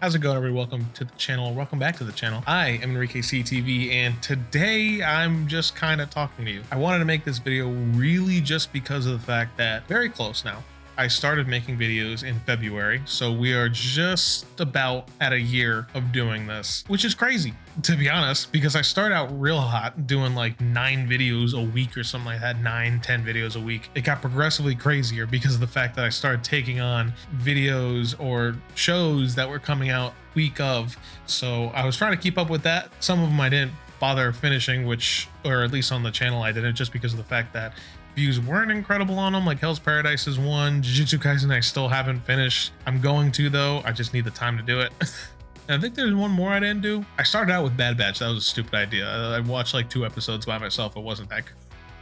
How's it going, everybody? Welcome to the channel. Welcome back to the channel. I am Enrique CTV, and today I'm just kind of talking to you. I wanted to make this video really just because of the fact that very close now. I started making videos in February, so we are just about at a year of doing this, which is crazy, to be honest, because I started out real hot doing like 9 videos a week or something like that, 9-10 videos a week. It got progressively crazier because of the fact that I started taking on videos or shows that were coming out week of. So I was trying to keep up with that. Some of them I didn't bother finishing, or at least on the channel I didn't, just because of the fact that views weren't incredible on them. Like Hell's Paradise is one. Jujutsu Kaisen I still haven't finished. I'm going to, though. I just need the time to do it. And I think there's one more I didn't do. I started out with Bad Batch. That was a stupid idea. I watched like 2 episodes by myself. It wasn't that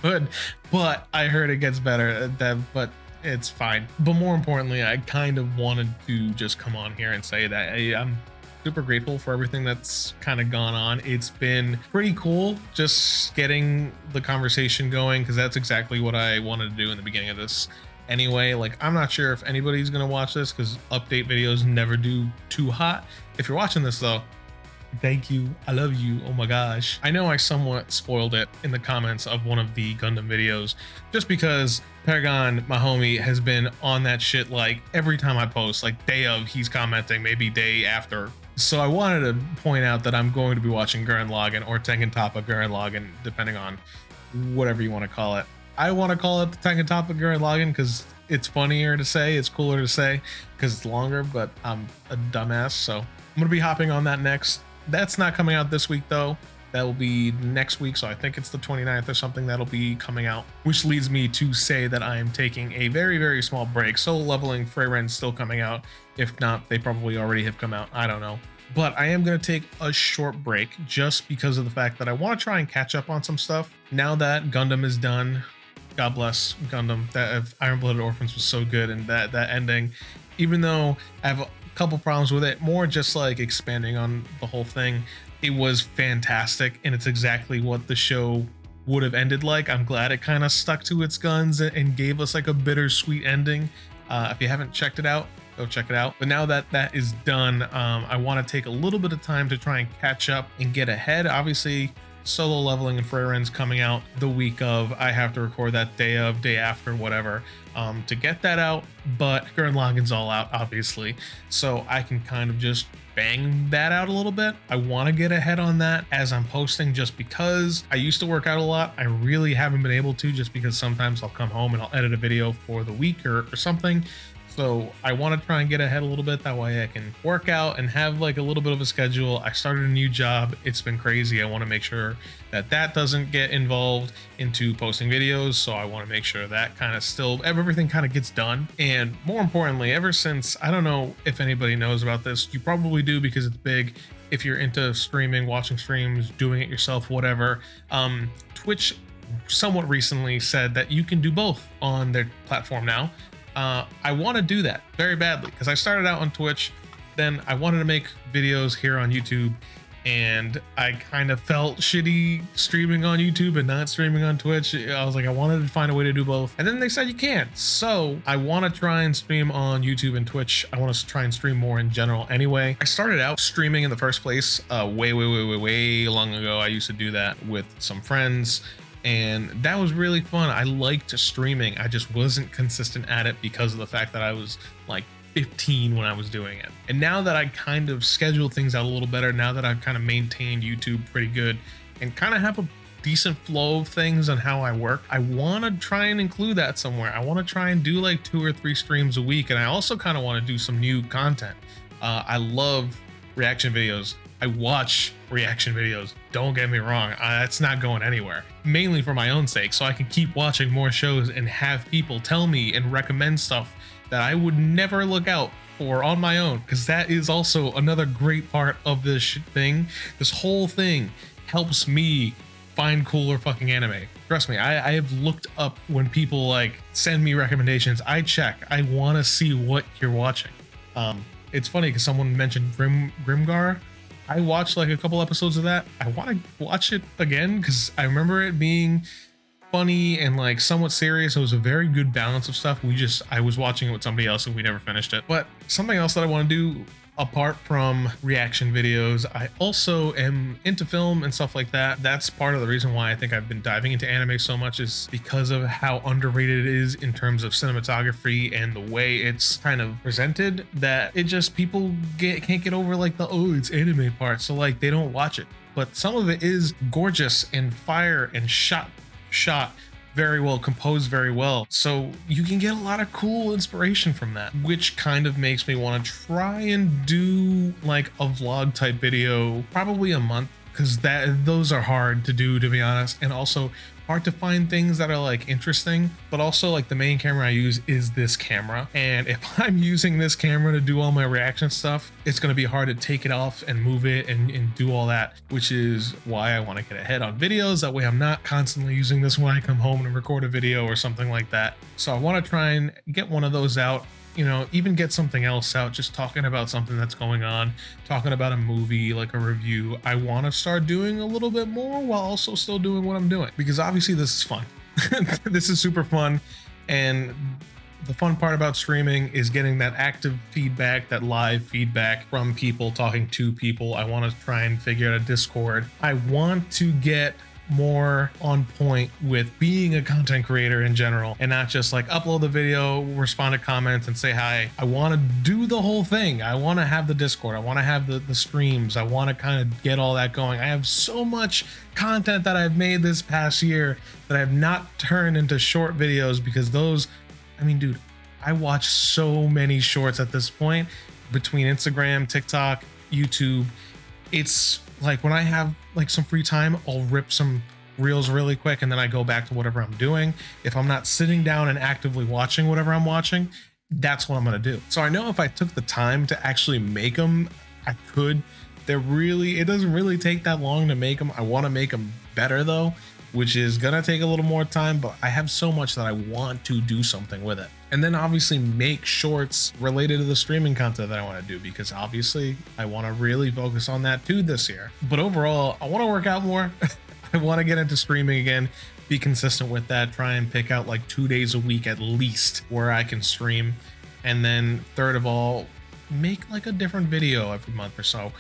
good, but I heard it gets better. But it's fine. But more importantly, I kind of wanted to just come on here and say that I'm super grateful for everything that's kind of gone on. It's been pretty cool just getting the conversation going, because that's exactly what I wanted to do in the beginning of this anyway. Like, I'm not sure if anybody's gonna watch this because update videos never do too hot. If you're watching this though, thank you, I love you, oh my gosh. I know I somewhat spoiled it in the comments of one of the Gundam videos, just because Paragon, my homie, has been on that shit like every time I post, like day of he's commenting, maybe day after. So I wanted to point out that I'm going to be watching Gurren Lagann or Tengen Toppa Gurren Lagann, depending on whatever you want to call it. I want to call it the Tengen Toppa Gurren Lagann because it's funnier to say, it's cooler to say because it's longer, but I'm a dumbass, so I'm going to be hopping on that next. That's not coming out this week though. That will be next week, so I think it's the 29th or something that'll be coming out, which leads me to say that I am taking a very, very small break. Solo Leveling Freyren's still coming out. If not, they probably already have come out. I don't know. But I am going to take a short break just because of the fact that I want to try and catch up on some stuff. Now that Gundam is done, God bless Gundam. That Iron Blooded Orphans was so good, and that ending, even though I have a couple problems with it, more just like expanding on the whole thing, it was fantastic, and it's exactly what the show would have ended like. I'm glad it kind of stuck to its guns and gave us like a bittersweet ending. If you haven't checked it out, go check it out. But now that that is done, I want to take a little bit of time to try and catch up and get ahead. Obviously, Solo Leveling and Freyren's coming out the week of. I have to record that day of, day after, whatever, to get that out. But Gurren Lagann's all out, obviously, so I can kind of just bang that out a little bit. I want to get ahead on that as I'm posting, just because I used to work out a lot. I really haven't been able to, just because sometimes I'll come home and I'll edit a video for the week or something. So I want to try and get ahead a little bit. That way I can work out and have like a little bit of a schedule. I started a new job. It's been crazy. I want to make sure that that doesn't get involved into posting videos. So I want to make sure that kind of still, everything kind of gets done. And more importantly, ever since, I don't know if anybody knows about this, you probably do because it's big. If you're into streaming, watching streams, doing it yourself, whatever, Twitch somewhat recently said that you can do both on their platform now. I want to do that very badly because I started out on Twitch, then I wanted to make videos here on YouTube, and I kind of felt shitty streaming on YouTube and not streaming on Twitch. I was like, I wanted to find a way to do both, and then they said you can't. So I want to try and stream on YouTube and Twitch. I want to try and stream more in general anyway. I started out streaming in the first place way long ago. I used to do that with some friends, and that was really fun. I liked streaming. I just wasn't consistent at it because of the fact that I was like 15 when I was doing it. And now that I kind of schedule things out a little better, now that I've kind of maintained YouTube pretty good and kind of have a decent flow of things on how I work, I want to try and include that somewhere. I want to try and do like 2 or 3 streams a week. And I also kind of want to do some new content. I love reaction videos. I watch reaction videos, don't get me wrong, it's not going anywhere, mainly for my own sake, so I can keep watching more shows and have people tell me and recommend stuff that I would never look out for on my own, because that is also another great part of this thing. This whole thing helps me find cooler fucking anime. Trust me, I have looked up when people like send me recommendations. I check, I want to see what you're watching. It's funny because someone mentioned Grimgar. I watched like a couple episodes of that. I want to watch it again because I remember it being funny and like somewhat serious. It was a very good balance of stuff. I was watching it with somebody else and we never finished it. But something else that I want to do apart from reaction videos, I also am into film and stuff like that. That's part of the reason why I think I've been diving into anime so much, is because of how underrated it is in terms of cinematography and the way it's kind of presented, that it just, people can't get over like the, oh, it's anime part, so like they don't watch it. But some of it is gorgeous and fire and shot very well, composed very well. So you can get a lot of cool inspiration from that, which kind of makes me want to try and do like a vlog type video, probably a month, because those are hard to do, to be honest, and also hard to find things that are like interesting. But also, like, the main camera I use is this camera, and if I'm using this camera to do all my reaction stuff, it's going to be hard to take it off and move it and do all that, which is why I want to get ahead on videos. That way I'm not constantly using this when I come home and record a video or something like that. So I want to try and get one of those out, you know, even get something else out, just talking about something that's going on, talking about a movie, like a review. I want to start doing a little bit more while also still doing what I'm doing, because obviously this is fun. This is super fun. And the fun part about streaming is getting that active feedback, that live feedback from people, talking to people. I want to try and figure out a Discord. I want to get more on point with being a content creator in general, and not just like upload the video, respond to comments and say hi. I want to do the whole thing. I want to have the Discord, I want to have the streams, I want to kind of get all that going. I have so much content that I've made this past year that I have not turned into short videos, because those, I mean, dude, I watch so many shorts at this point between Instagram, TikTok, YouTube. It's like when I have like some free time, I'll rip some reels really quick, and then I go back to whatever I'm doing. If I'm not sitting down and actively watching whatever I'm watching, that's what I'm gonna do. So I know if I took the time to actually make them, I could. It doesn't really take that long to make them. I want to make them better though, which is gonna take a little more time, but I have so much that I want to do something with it. And then obviously make shorts related to the streaming content that I want to do, because obviously I want to really focus on that too this year. But overall, I want to work out more. I want to get into streaming again, be consistent with that, try and pick out like 2 days a week at least where I can stream. And then third of all, make like a different video every month or so.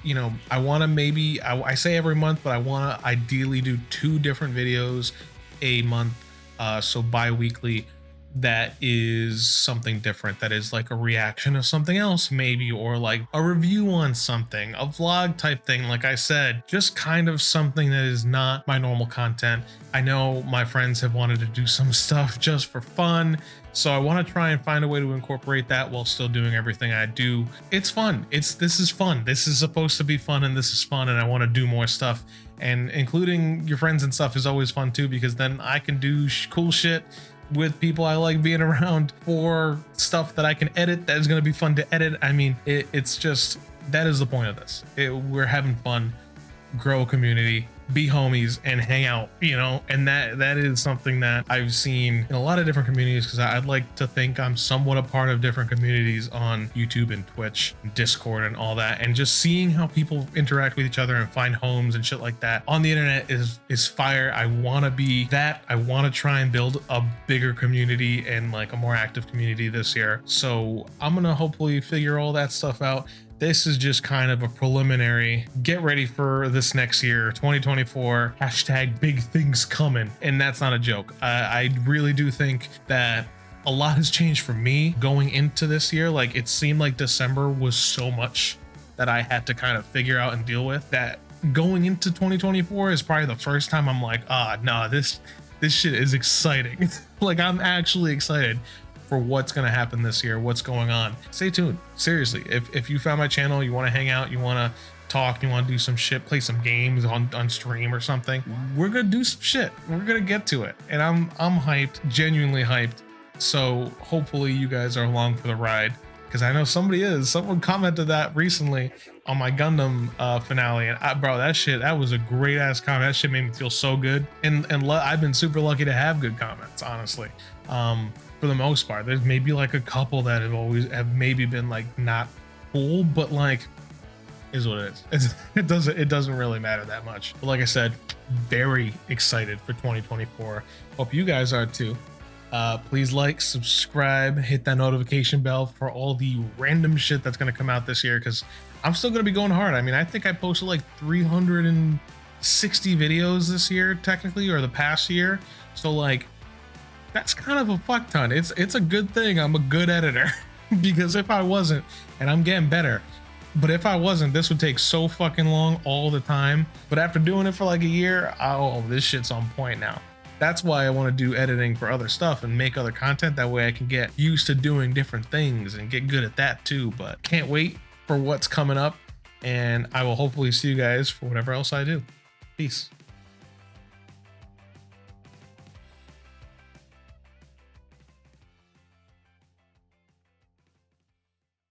You know, I want to maybe, I say every month, but I want to ideally do 2 different videos a month. So bi-weekly, that is something different, that is like a reaction of something else maybe, or like a review on something, a vlog type thing. Like I said, just kind of something that is not my normal content. I know my friends have wanted to do some stuff just for fun, so I want to try and find a way to incorporate that while still doing everything I do. It's fun. This is fun. This is supposed to be fun, and this is fun, and I want to do more stuff. And including your friends and stuff is always fun too, because then I can do cool shit with people I like being around, for stuff that I can edit that is going to be fun to edit. I mean, it's just, that is the point of this. We're having fun, grow a community, be homies, and hang out, you know. And that is something that I've seen in a lot of different communities, because I'd like to think I'm somewhat a part of different communities on YouTube and Twitch and Discord and all that, and just seeing how people interact with each other and find homes and shit like that on the internet is fire. I want to be that. I want to try and build a bigger community and like a more active community this year. So I'm gonna hopefully figure all that stuff out. This is just kind of a preliminary. Get ready for this next year, 2024, hashtag big things coming. And that's not a joke. I really do think that a lot has changed for me going into this year. Like, it seemed like December was so much that I had to kind of figure out and deal with, that going into 2024 is probably the first time I'm like, no, this shit is exciting. Like, I'm actually excited for what's going to happen this year, what's going on. Stay tuned. Seriously, if you found my channel, you want to hang out, you want to talk, you want to do some shit, play some games on stream or something, we're going to do some shit. We're going to get to it. And I'm hyped, genuinely hyped. So hopefully you guys are along for the ride, because I know somebody is. Someone commented that recently on my Gundam finale, and bro, that was a great ass comment. That shit made me feel so good. And I've been super lucky to have good comments, honestly. For the most part, there's maybe like a couple that have maybe been like not cool, but like, is what it is. It doesn't really matter that much. But like I said, very excited for 2024. Hope you guys are too. Please like, subscribe, hit that notification bell for all the random shit that's going to come out this year, because I'm still going to be going hard. I mean, I think I posted like 360 videos this year, technically, or the past year. So like, that's kind of a fuck ton. It's a good thing I'm a good editor because if I wasn't, and I'm getting better, but if I wasn't, this would take so fucking long all the time. But after doing it for like a year, oh, this shit's on point now. That's why I want to do editing for other stuff and make other content. That way I can get used to doing different things and get good at that too. But can't wait for what's coming up. And I will hopefully see you guys for whatever else I do. Peace.